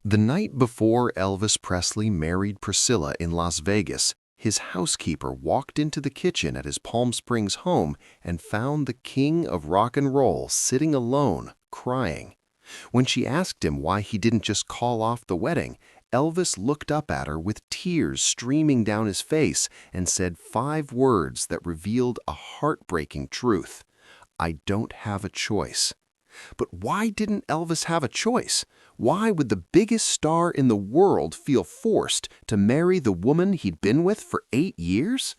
The night before Elvis Presley married Priscilla in Las Vegas, his housekeeper walked into the kitchen at his Palm Springs home and found the king of rock and roll sitting alone, crying. When she asked him why he didn't just call off the wedding, Elvis looked up at her with tears streaming down his face and said 5 words that revealed a heartbreaking truth. "I don't have a choice." But why didn't Elvis have a choice? Why would the biggest star in the world feel forced to marry the woman he'd been with for 8 years?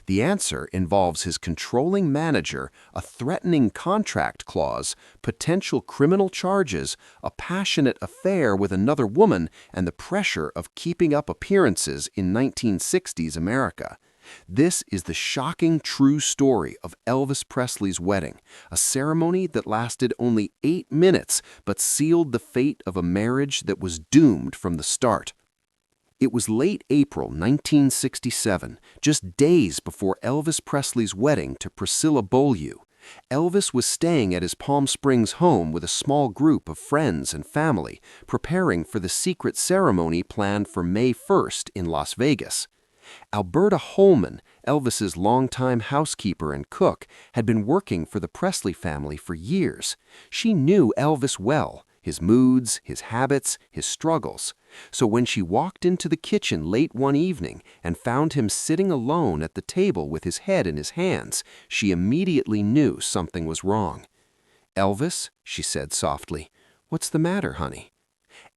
The answer involves his controlling manager, a threatening contract clause, potential criminal charges, a passionate affair with another woman, and the pressure of keeping up appearances in 1960s America. This is the shocking true story of Elvis Presley's wedding, a ceremony that lasted only 8 minutes but sealed the fate of a marriage that was doomed from the start. It was late April 1967, just days before Elvis Presley's wedding to Priscilla Beaulieu. Elvis was staying at his Palm Springs home with a small group of friends and family, preparing for the secret ceremony planned for May 1st in Las Vegas. Alberta Holman, Elvis's longtime housekeeper and cook, had been working for the Presley family for years. She knew Elvis well, his moods, his habits, his struggles. So when she walked into the kitchen late one evening and found him sitting alone at the table with his head in his hands, she immediately knew something was wrong. "Elvis," she said softly, "what's the matter, honey?"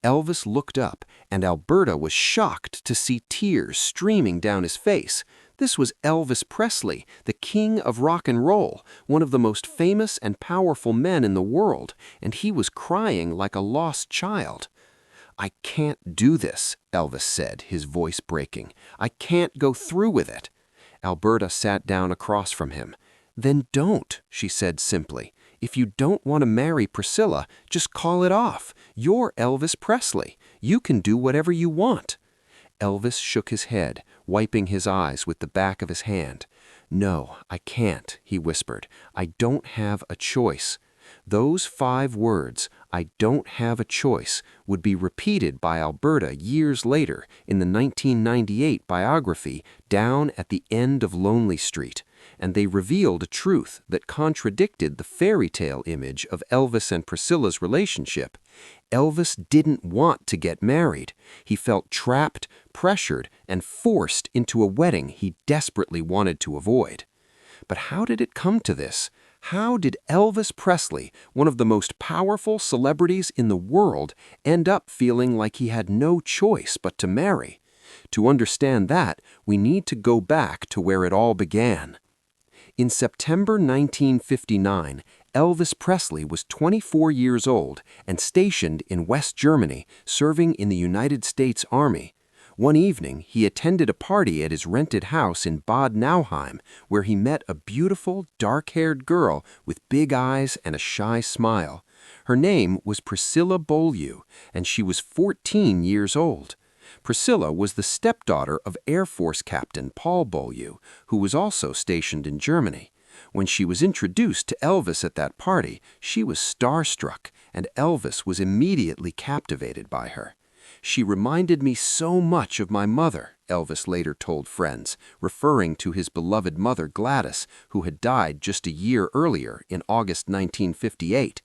Elvis looked up, and Alberta was shocked to see tears streaming down his face. This was Elvis Presley, the king of rock and roll, one of the most famous and powerful men in the world, and he was crying like a lost child. "I can't do this," Elvis said, his voice breaking. "I can't go through with it." Alberta sat down across from him. "Then don't," she said simply. "If you don't want to marry Priscilla, just call it off. You're Elvis Presley. You can do whatever you want." Elvis shook his head, wiping his eyes with the back of his hand. "No, I can't," he whispered. "I don't have a choice." Those 5 words, "I don't have a choice," would be repeated by Alberta years later in the 1998 biography Down at the End of Lonely Street, and they revealed a truth that contradicted the fairy tale image of Elvis and Priscilla's relationship. Elvis didn't want to get married. He felt trapped, pressured, and forced into a wedding he desperately wanted to avoid. But how did it come to this? How did Elvis Presley, one of the most powerful celebrities in the world, end up feeling like he had no choice but to marry? To understand that, we need to go back to where it all began. In September 1959, Elvis Presley was 24 years old and stationed in West Germany, serving in the United States Army. One evening, he attended a party at his rented house in Bad Nauheim, where he met a beautiful, dark-haired girl with big eyes and a shy smile. Her name was Priscilla Beaulieu, and she was 14 years old. Priscilla was the stepdaughter of Air Force Captain Paul Beaulieu, who was also stationed in Germany. When she was introduced to Elvis at that party, she was starstruck, and Elvis was immediately captivated by her. "She reminded me so much of my mother," Elvis later told friends, referring to his beloved mother Gladys, who had died just a year earlier in August 1958.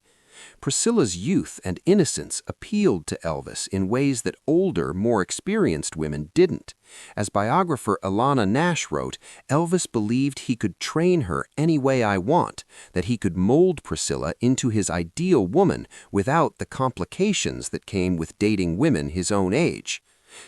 Priscilla's youth and innocence appealed to Elvis in ways that older, more experienced women didn't. As biographer Alana Nash wrote, "Elvis believed he could train her any way I want, that he could mold Priscilla into his ideal woman without the complications that came with dating women his own age."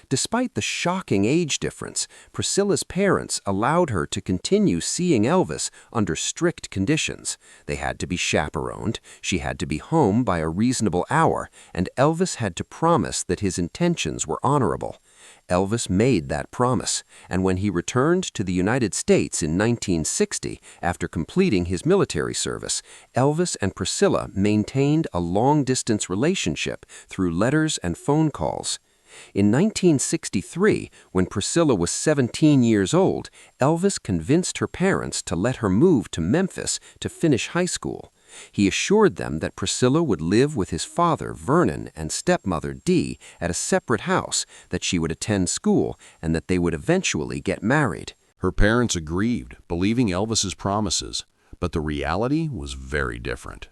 Despite the shocking age difference, Priscilla's parents allowed her to continue seeing Elvis under strict conditions. They had to be chaperoned, she had to be home by a reasonable hour, and Elvis had to promise that his intentions were honorable. Elvis made that promise, and when he returned to the United States in 1960, after completing his military service, Elvis and Priscilla maintained a long-distance relationship through letters and phone calls. In 1963, when Priscilla was 17 years old, Elvis convinced her parents to let her move to Memphis to finish high school. He assured them that Priscilla would live with his father, Vernon, and stepmother, Dee, at a separate house, that she would attend school, and that they would eventually get married. Her parents agreed, believing Elvis's promises, but the reality was very different.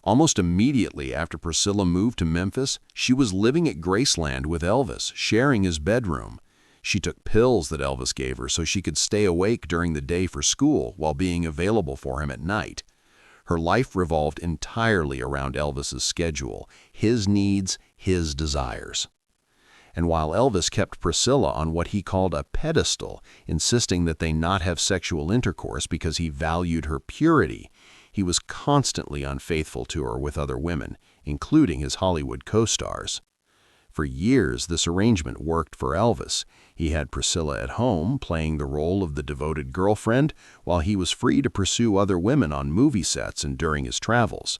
Almost immediately after Priscilla moved to Memphis, she was living at Graceland with Elvis, sharing his bedroom. She took pills that Elvis gave her so she could stay awake during the day for school while being available for him at night. Her life revolved entirely around Elvis's schedule, his needs, his desires. And while Elvis kept Priscilla on what he called a pedestal, insisting that they not have sexual intercourse because he valued her purity, he was constantly unfaithful to her with other women, including his Hollywood co-stars. For years, this arrangement worked for Elvis. He had Priscilla at home, playing the role of the devoted girlfriend, while he was free to pursue other women on movie sets and during his travels.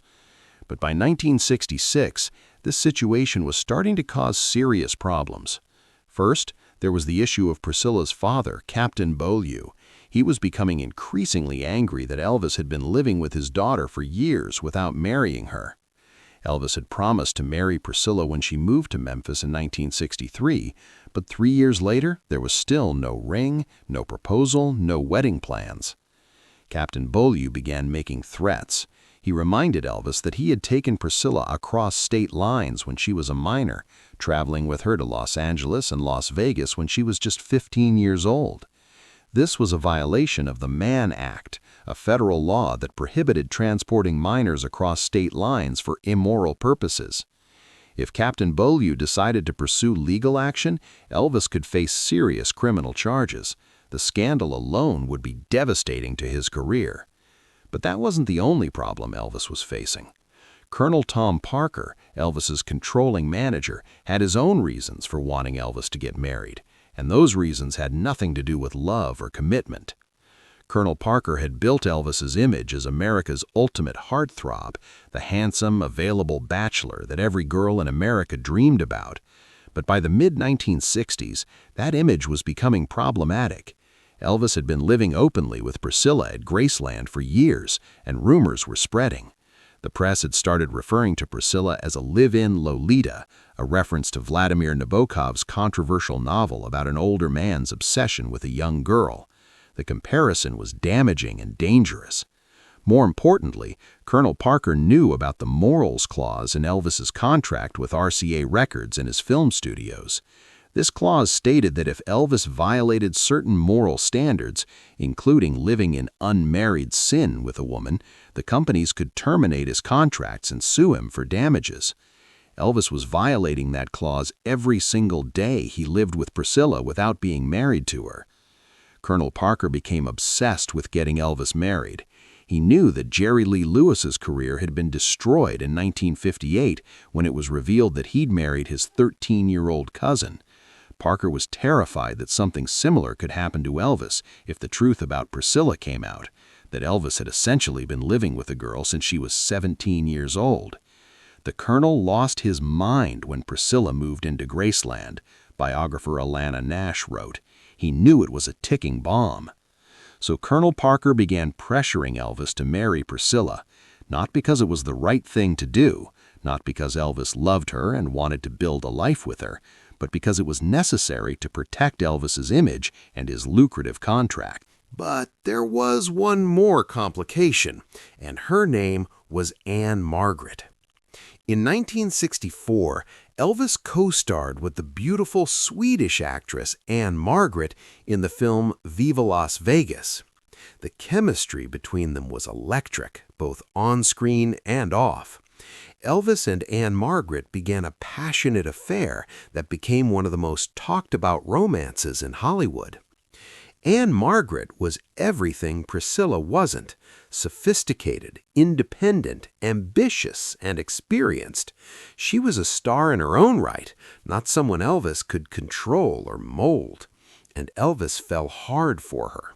But by 1966, this situation was starting to cause serious problems. First, there was the issue of Priscilla's father, Captain Beaulieu. He was becoming increasingly angry that Elvis had been living with his daughter for years without marrying her. Elvis had promised to marry Priscilla when she moved to Memphis in 1963, but 3 years later, there was still no ring, no proposal, no wedding plans. Captain Beaulieu began making threats. He reminded Elvis that he had taken Priscilla across state lines when she was a minor, traveling with her to Los Angeles and Las Vegas when she was just 15 years old. This was a violation of the Mann Act, a federal law that prohibited transporting minors across state lines for immoral purposes. If Captain Beaulieu decided to pursue legal action, Elvis could face serious criminal charges. The scandal alone would be devastating to his career. But that wasn't the only problem Elvis was facing. Colonel Tom Parker, Elvis's controlling manager, had his own reasons for wanting Elvis to get married, and those reasons had nothing to do with love or commitment. Colonel Parker had built Elvis's image as America's ultimate heartthrob, the handsome, available bachelor that every girl in America dreamed about. But by the mid-1960s, that image was becoming problematic. Elvis had been living openly with Priscilla at Graceland for years, and rumors were spreading. The press had started referring to Priscilla as a live-in Lolita, a reference to Vladimir Nabokov's controversial novel about an older man's obsession with a young girl. The comparison was damaging and dangerous. More importantly, Colonel Parker knew about the morals clause in Elvis's contract with RCA Records and his film studios. This clause stated that if Elvis violated certain moral standards, including living in unmarried sin with a woman, the companies could terminate his contracts and sue him for damages. Elvis was violating that clause every single day he lived with Priscilla without being married to her. Colonel Parker became obsessed with getting Elvis married. He knew that Jerry Lee Lewis's career had been destroyed in 1958 when it was revealed that he'd married his 13-year-old cousin. Parker was terrified that something similar could happen to Elvis if the truth about Priscilla came out, that Elvis had essentially been living with the girl since she was 17 years old. The colonel lost his mind when Priscilla moved into Graceland, biographer Alana Nash wrote. He knew it was a ticking bomb. So Colonel Parker began pressuring Elvis to marry Priscilla, not because it was the right thing to do, not because Elvis loved her and wanted to build a life with her, but because it was necessary to protect Elvis's image and his lucrative contract. But there was one more complication, and her name was Ann-Margret. In 1964, Elvis co-starred with the beautiful Swedish actress Ann-Margret in the film Viva Las Vegas. The chemistry between them was electric, both on-screen and off. Elvis and Ann-Margret began a passionate affair that became one of the most talked-about romances in Hollywood. Ann-Margret was everything Priscilla wasn't: sophisticated, independent, ambitious, and experienced. She was a star in her own right, not someone Elvis could control or mold. And Elvis fell hard for her.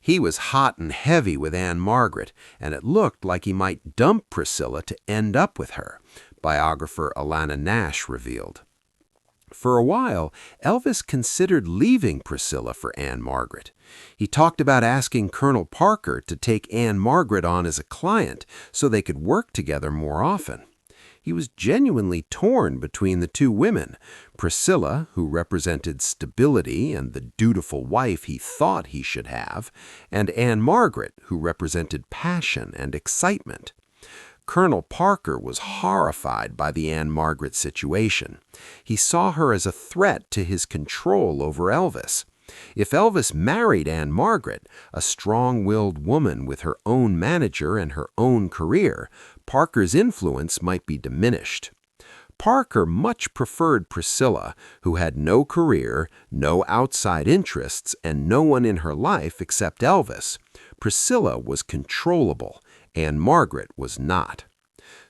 He was hot and heavy with Ann-Margret, and it looked like he might dump Priscilla to end up with her, biographer Alana Nash revealed. For a while, Elvis considered leaving Priscilla for Ann-Margret. He talked about asking Colonel Parker to take Ann-Margret on as a client so they could work together more often. He was genuinely torn between the two women, Priscilla, who represented stability and the dutiful wife he thought he should have, and Ann-Margret, who represented passion and excitement. Colonel Parker was horrified by the Ann-Margret situation. He saw her as a threat to his control over Elvis. If Elvis married Ann-Margret, a strong-willed woman with her own manager and her own career, Parker's influence might be diminished. Parker much preferred Priscilla, who had no career, no outside interests, and no one in her life except Elvis. Priscilla was controllable. Ann-Margret was not.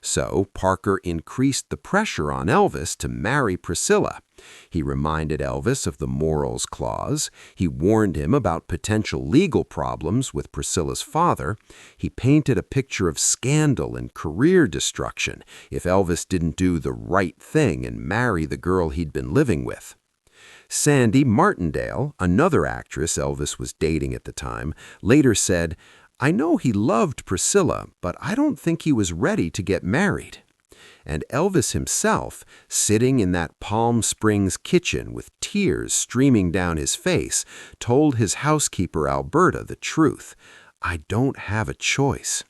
So Parker increased the pressure on Elvis to marry Priscilla. He reminded Elvis of the morals clause. He warned him about potential legal problems with Priscilla's father. He painted a picture of scandal and career destruction if Elvis didn't do the right thing and marry the girl he'd been living with. Sandy Martindale, another actress Elvis was dating at the time, later said, "I know he loved Priscilla, but I don't think he was ready to get married." And Elvis himself, sitting in that Palm Springs kitchen with tears streaming down his face, told his housekeeper Alberta the truth. "I don't have a choice."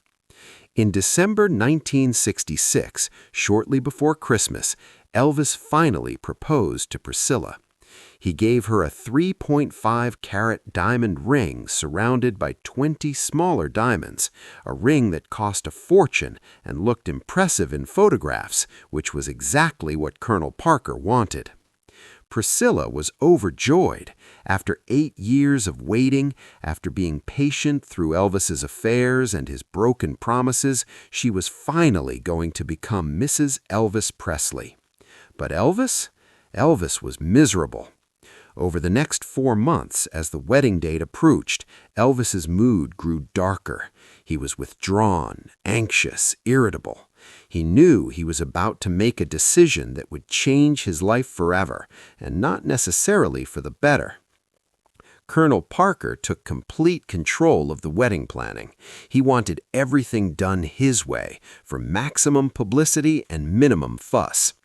In December 1966, shortly before Christmas, Elvis finally proposed to Priscilla. He gave her a 3.5-carat diamond ring surrounded by 20 smaller diamonds, a ring that cost a fortune and looked impressive in photographs, which was exactly what Colonel Parker wanted. Priscilla was overjoyed. After 8 years of waiting, after being patient through Elvis's affairs and his broken promises, she was finally going to become Mrs. Elvis Presley. But Elvis was miserable. Over the next 4 months, as the wedding date approached, Elvis's mood grew darker. He was withdrawn, anxious, irritable. He knew he was about to make a decision that would change his life forever, and not necessarily for the better. Colonel Parker took complete control of the wedding planning. He wanted everything done his way, for maximum publicity and minimum fuss.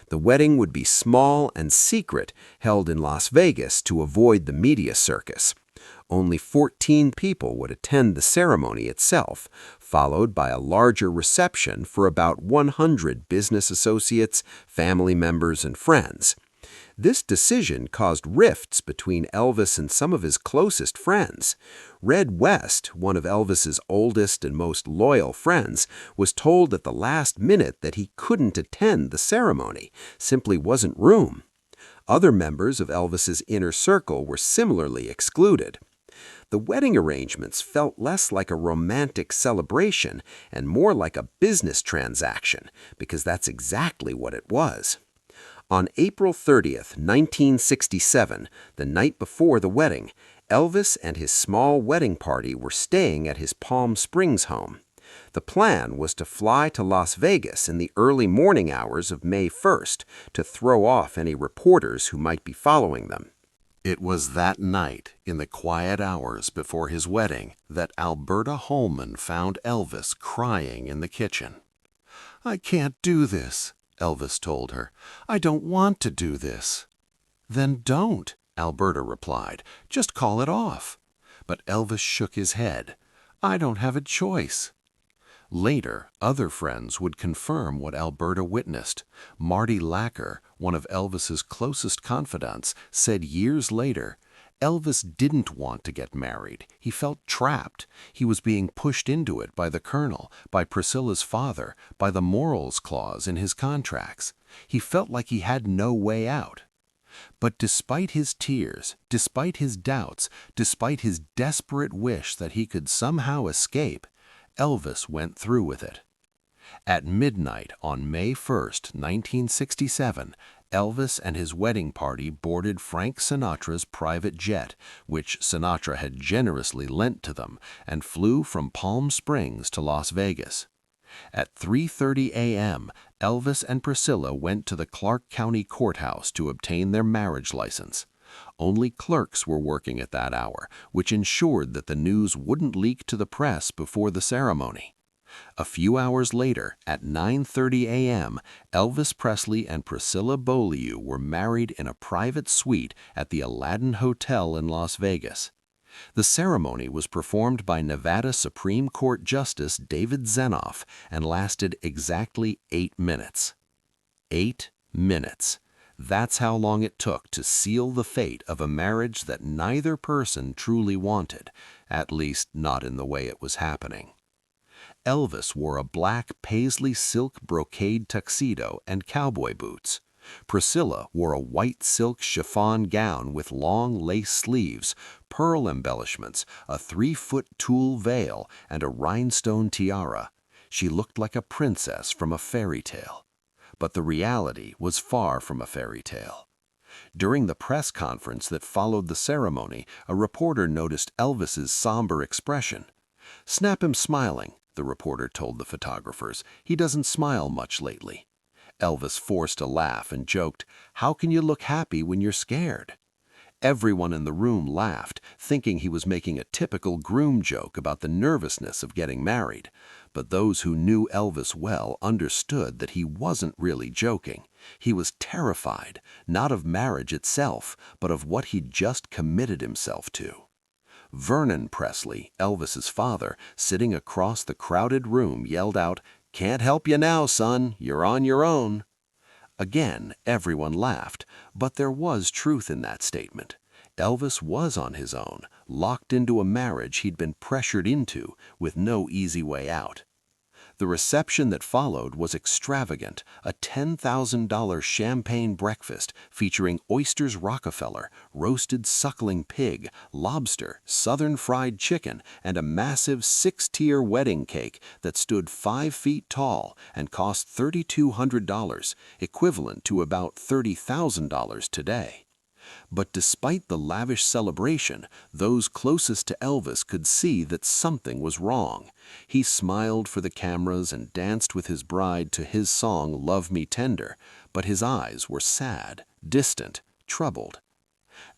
The wedding would be small and secret, held in Las Vegas to avoid the media circus. Only 14 people would attend the ceremony itself, followed by a larger reception for about 100 business associates, family members, and friends. This decision caused rifts between Elvis and some of his closest friends. Red West, one of Elvis's oldest and most loyal friends, was told at the last minute that he couldn't attend the ceremony, simply wasn't room. Other members of Elvis's inner circle were similarly excluded. The wedding arrangements felt less like a romantic celebration and more like a business transaction, because that's exactly what it was. On April 30th, 1967, the night before the wedding, Elvis and his small wedding party were staying at his Palm Springs home. The plan was to fly to Las Vegas in the early morning hours of May 1st to throw off any reporters who might be following them. It was that night, in the quiet hours before his wedding, that Alberta Holman found Elvis crying in the kitchen. "I can't do this," Elvis told her. "I don't want to do this." "Then don't," Alberta replied. "Just call it off." But Elvis shook his head. "I don't have a choice." Later, other friends would confirm what Alberta witnessed. Marty Lacker, one of Elvis's closest confidants, said years later, "Elvis didn't want to get married. He felt trapped. He was being pushed into it by the colonel, by Priscilla's father, by the morals clause in his contracts. He felt like he had no way out." But despite his tears, despite his doubts, despite his desperate wish that he could somehow escape, Elvis went through with it. At midnight on May 1st, 1967, Elvis and his wedding party boarded Frank Sinatra's private jet, which Sinatra had generously lent to them, and flew from Palm Springs to Las Vegas. At 3:30 a.m., Elvis and Priscilla went to the Clark County Courthouse to obtain their marriage license. Only clerks were working at that hour, which ensured that the news wouldn't leak to the press before the ceremony. A few hours later, at 9:30 a.m., Elvis Presley and Priscilla Beaulieu were married in a private suite at the Aladdin Hotel in Las Vegas. The ceremony was performed by Nevada Supreme Court Justice David Zenoff and lasted exactly 8 minutes. 8 minutes. That's how long it took to seal the fate of a marriage that neither person truly wanted, at least not in the way it was happening. Elvis wore a black paisley silk brocade tuxedo and cowboy boots. Priscilla wore a white silk chiffon gown with long lace sleeves, pearl embellishments, a 3-foot tulle veil, and a rhinestone tiara. She looked like a princess from a fairy tale. But the reality was far from a fairy tale. During the press conference that followed the ceremony, a reporter noticed Elvis's somber expression. "Snap him smiling," the reporter told the photographers. "He doesn't smile much lately." Elvis forced a laugh and joked, "How can you look happy when you're scared?" Everyone in the room laughed, thinking he was making a typical groom joke about the nervousness of getting married. But those who knew Elvis well understood that he wasn't really joking. He was terrified, not of marriage itself, but of what he'd just committed himself to. Vernon Presley, Elvis's father, sitting across the crowded room, yelled out, "Can't help you now, son. You're on your own." Again, everyone laughed, but there was truth in that statement. Elvis was on his own, locked into a marriage he'd been pressured into, with no easy way out. The reception that followed was extravagant, a $10,000 champagne breakfast featuring oysters Rockefeller, roasted suckling pig, lobster, southern fried chicken, and a massive 6-tier wedding cake that stood 5 feet tall and cost $3,200, equivalent to about $30,000 today. But despite the lavish celebration, those closest to Elvis could see that something was wrong. He smiled for the cameras and danced with his bride to his song "Love Me Tender," but his eyes were sad, distant, troubled.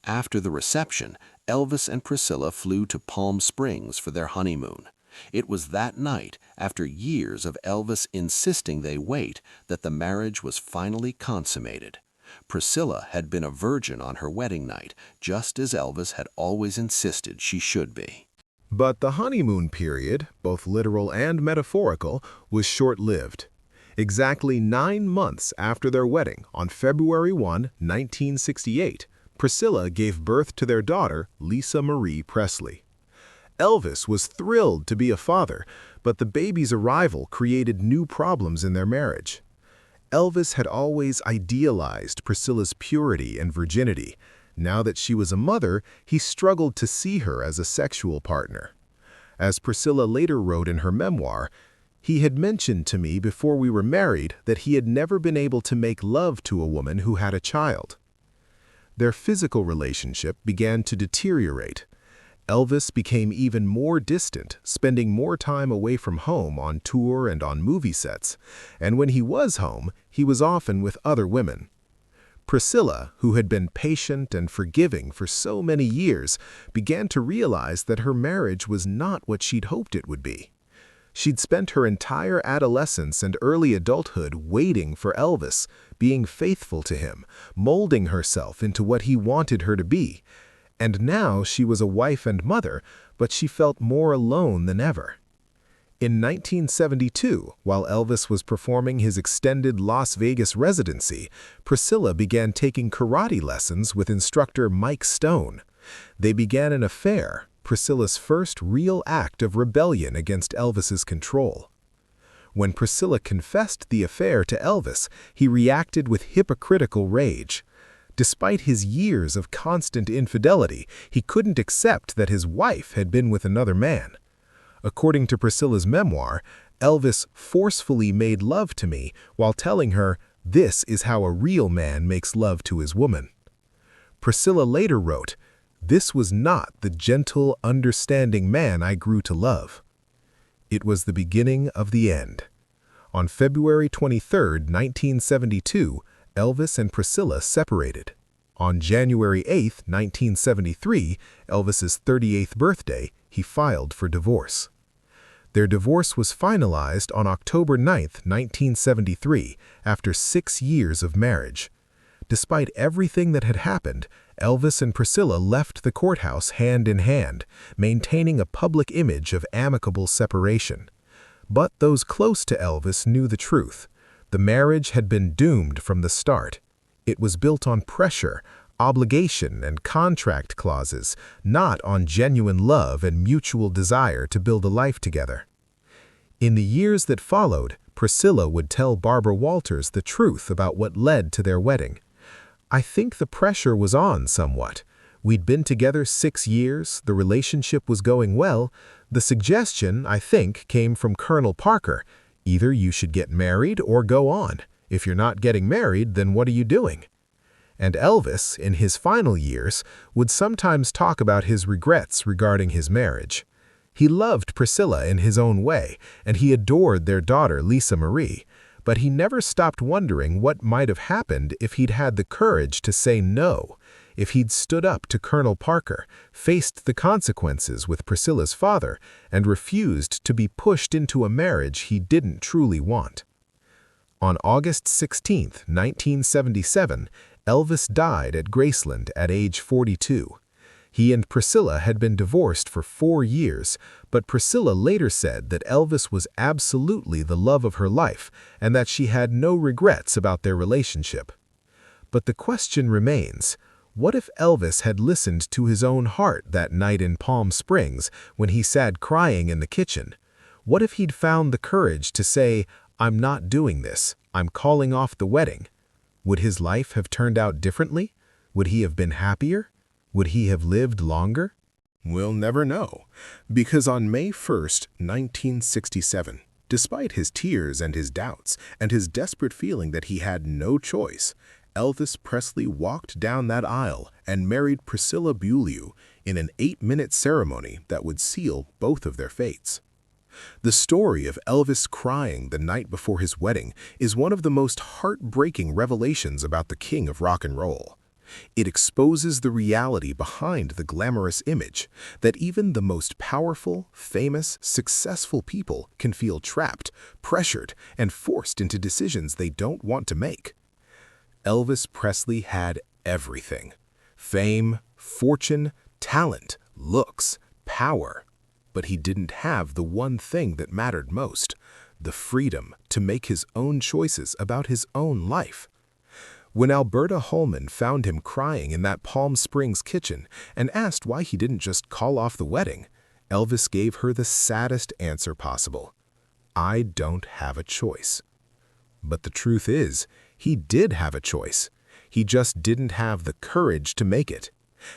After the reception, Elvis and Priscilla flew to Palm Springs for their honeymoon. It was that night, after years of Elvis insisting they wait, that the marriage was finally consummated. Priscilla had been a virgin on her wedding night, just as Elvis had always insisted she should be. But the honeymoon period, both literal and metaphorical, was short-lived. Exactly 9 months after their wedding, on February 1, 1968, Priscilla gave birth to their daughter, Lisa Marie Presley. Elvis was thrilled to be a father, but the baby's arrival created new problems in their marriage. Elvis had always idealized Priscilla's purity and virginity. Now that she was a mother, he struggled to see her as a sexual partner. As Priscilla later wrote in her memoir, "He had mentioned to me before we were married that he had never been able to make love to a woman who had a child." Their physical relationship began to deteriorate. Elvis became even more distant, spending more time away from home on tour and on movie sets, and when he was home, he was often with other women. Priscilla, who had been patient and forgiving for so many years, began to realize that her marriage was not what she'd hoped it would be. She'd spent her entire adolescence and early adulthood waiting for Elvis, being faithful to him, molding herself into what he wanted her to be. And now she was a wife and mother, but she felt more alone than ever. In 1972, while Elvis was performing his extended Las Vegas residency, Priscilla began taking karate lessons with instructor Mike Stone. They began an affair, Priscilla's first real act of rebellion against Elvis's control. When Priscilla confessed the affair to Elvis, he reacted with hypocritical rage. Despite his years of constant infidelity, he couldn't accept that his wife had been with another man. According to Priscilla's memoir, Elvis forcefully made love to me while telling her, "This is how a real man makes love to his woman." Priscilla later wrote, "This was not the gentle, understanding man I grew to love. It was the beginning of the end." On February 23, 1972, Elvis and Priscilla separated. On January 8, 1973, Elvis's 38th birthday, he filed for divorce. Their divorce was finalized on October 9, 1973, after 6 years of marriage. Despite everything that had happened, Elvis and Priscilla left the courthouse hand in hand, maintaining a public image of amicable separation. But those close to Elvis knew the truth. The marriage had been doomed from the start. It was built on pressure, obligation, and contract clauses, not on genuine love and mutual desire to build a life together. In the years that followed, Priscilla would tell Barbara Walters the truth about what led to their wedding. "I think the pressure was on somewhat. We'd been together 6 years, the relationship was going well. The suggestion, I think, came from Colonel Parker. Either you should get married or go on. If you're not getting married, then what are you doing?" And Elvis, in his final years, would sometimes talk about his regrets regarding his marriage. He loved Priscilla in his own way, and he adored their daughter, Lisa Marie, but he never stopped wondering what might have happened if he'd had the courage to say no, if he'd stood up to Colonel Parker, faced the consequences with Priscilla's father, and refused to be pushed into a marriage he didn't truly want. On August 16, 1977, Elvis died at Graceland at age 42. He and Priscilla had been divorced for 4 years, but Priscilla later said that Elvis was absolutely the love of her life and that she had no regrets about their relationship. But the question remains, what if Elvis had listened to his own heart that night in Palm Springs when he sat crying in the kitchen? What if he'd found the courage to say, "I'm not doing this, I'm calling off the wedding"? Would his life have turned out differently? Would he have been happier? Would he have lived longer? We'll never know, because on May 1, 1967, despite his tears and his doubts and his desperate feeling that he had no choice, Elvis Presley walked down that aisle and married Priscilla Beaulieu in an 8-minute ceremony that would seal both of their fates. The story of Elvis crying the night before his wedding is one of the most heartbreaking revelations about the king of rock and roll. It exposes the reality behind the glamorous image, that even the most powerful, famous, successful people can feel trapped, pressured, and forced into decisions they don't want to make. Elvis Presley had everything: fame, fortune, talent, looks, power. But he didn't have the one thing that mattered most: the freedom to make his own choices about his own life. When Alberta Holman found him crying in that Palm Springs kitchen and asked why he didn't just call off the wedding, Elvis gave her the saddest answer possible: "I don't have a choice." But the truth is, he did have a choice. He just didn't have the courage to make it.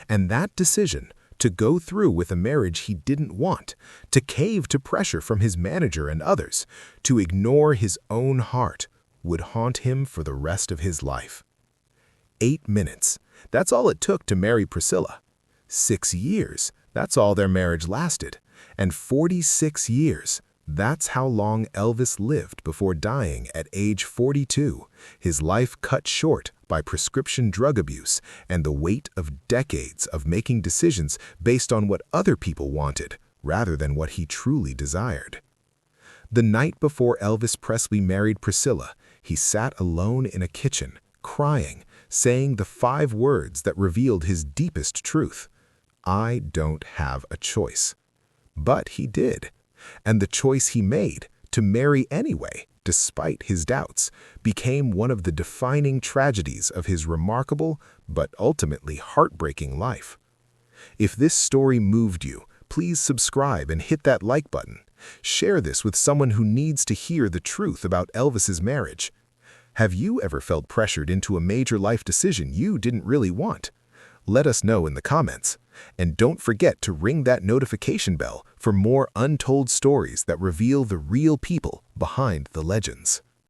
And that decision, to go through with a marriage he didn't want, to cave to pressure from his manager and others, to ignore his own heart, would haunt him for the rest of his life. 8 minutes, that's all it took to marry Priscilla. 6 years, that's all their marriage lasted. And 46 years, that's how long Elvis lived before dying at age 42, his life cut short by prescription drug abuse and the weight of decades of making decisions based on what other people wanted rather than what he truly desired. The night before Elvis Presley married Priscilla, he sat alone in a kitchen, crying, saying the 5 words that revealed his deepest truth: "I don't have a choice." But he did. And the choice he made, to marry anyway, despite his doubts, became one of the defining tragedies of his remarkable but ultimately heartbreaking life. If this story moved you, please subscribe and hit that like button. Share this with someone who needs to hear the truth about Elvis's marriage. Have you ever felt pressured into a major life decision you didn't really want? Let us know in the comments. And don't forget to ring that notification bell for more untold stories that reveal the real people behind the legends.